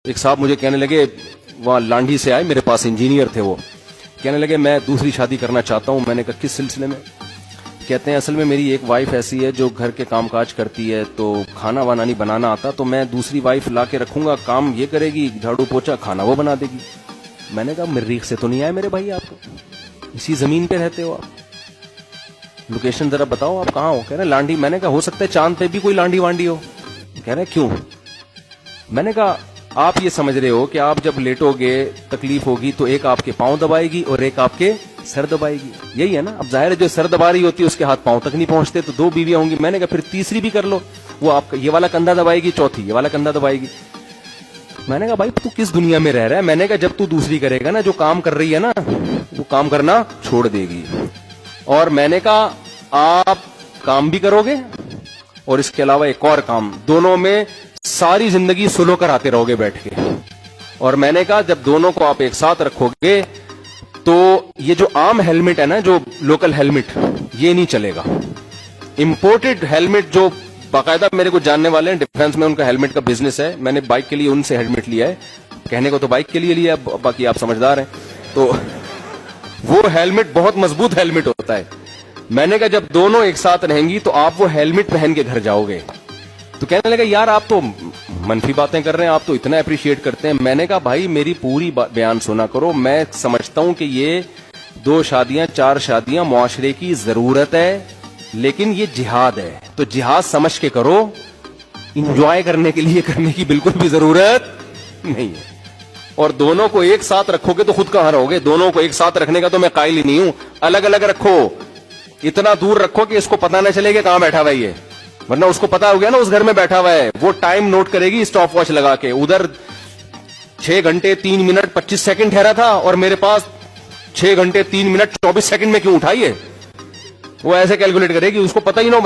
ایک صاحب مجھے کہنے لگے, وہاں لانڈھی سے آئے, میرے پاس انجینئر تھے, وہ کہنے لگے میں دوسری شادی کرنا چاہتا ہوں. میں نے کہا کس سلسلے میں؟ کہتے ہیں اصل میں میری ایک وائف ایسی ہے جو گھر کے کام کاج کرتی ہے, تو کھانا وانا نہیں بنانا آتا, تو میں دوسری وائف لا کے رکھوں گا, کام یہ کرے گی, جھاڑو پوچھا, کھانا وہ بنا دے گی. میں نے کہا مریخ سے تو نہیں آئے میرے بھائی آپ کو, اسی زمین پہ رہتے ہو آپ, لوکیشن ذرا بتاؤ آپ کہاں ہو؟ کہہ رہے لانڈھی. میں نے کہا ہو سکتا ہے چاند پہ بھی کوئی لانڈھی وانڈی ہو. کہہ رہے کیوں؟ میں نے کہا آپ یہ سمجھ رہے ہو کہ آپ جب لیٹو گے تکلیف ہوگی تو ایک آپ کے پاؤں دبائے گی اور ایک آپ کے سر دبائے گی, یہی ہے نا. اب ظاہر ہے جو سر دبا رہی ہوتی ہے اس کے ہاتھ پاؤں تک نہیں پہنچتے, تو 2 بیویاں ہوں گی. میں نے کہا پھر تیسری بھی کر لو, وہ آپ کا یہ والا کندھا دبائے گی, چوتھی یہ والا کندھا دبائے گی. میں نے کہا بھائی تو کس دنیا میں رہ رہا ہے؟ میں نے کہا جب تو دوسری کرے گا نا, جو کام کر رہی ہے نا وہ کام کرنا چھوڑ دے گی. اور میں نے کہا آپ کام بھی کرو گے اور اس کے علاوہ ایک اور کام, دونوں میں ساری زندگی سلو کر آتے رہو گے بیٹھ کے. اور میں نے کہا جب دونوں کو آپ ایک ساتھ رکھو گے تو یہ جو عام ہیلمٹ ہے نا, جو لوکل ہیلمٹ, یہ نہیں چلے گا. امپورٹڈ ہیلمٹ جو باقاعدہ میرے کو جاننے والے ہیں ڈیفنس میں, ان کا ہیلمٹ کا بزنس ہے, میں نے بائک کے لیے ان سے ہیلمٹ لیا ہے. کہنے کو تو بائک کے لیے لیا ہے, باقی آپ سمجھدار ہیں. تو وہ ہیلمٹ بہت مضبوط ہیلمٹ ہوتا ہے. میں نے کہا جب دونوں ایک ساتھ رہیں گی تو آپ وہ ہیلمٹ پہن کے گھر جاؤ گے. تو کہنے لگا یار آپ تو منفی باتیں کر رہے ہیں, آپ تو اتنا اپریشیٹ کرتے ہیں. میں نے کہا بھائی میری پوری بیان سنا کرو. میں سمجھتا ہوں کہ یہ 2 شادیاں 4 شادیاں معاشرے کی ضرورت ہے, لیکن یہ جہاد ہے, تو جہاد سمجھ کے کرو. انجوائے کرنے کے لیے کرنے کی بالکل بھی ضرورت نہیں ہے. اور دونوں کو ایک ساتھ رکھو گے تو خود کہاں رہو گے؟ دونوں کو ایک ساتھ رکھنے کا تو میں قائل ہی نہیں ہوں. الگ الگ رکھو, اتنا دور رکھو کہ اس کو پتہ نہ چلے کہ کہاں بیٹھا ہوا یہ, ورنہ اس کو پتا ہو گیا نا اس گھر میں بیٹھا ہوا ہے. وہ ٹائم نوٹ کرے گی اسٹاپ واچ لگا کے, ادھر 6 گھنٹے 3 منٹ 25 سیکنڈ ٹھہرا تھا اور میرے پاس 6 گھنٹے 3 منٹ 24 سیکنڈ میں کیوں اٹھائیے. وہ ایسے کیلکولیٹ کرے گی, اس کو پتہ ہی نہ ہو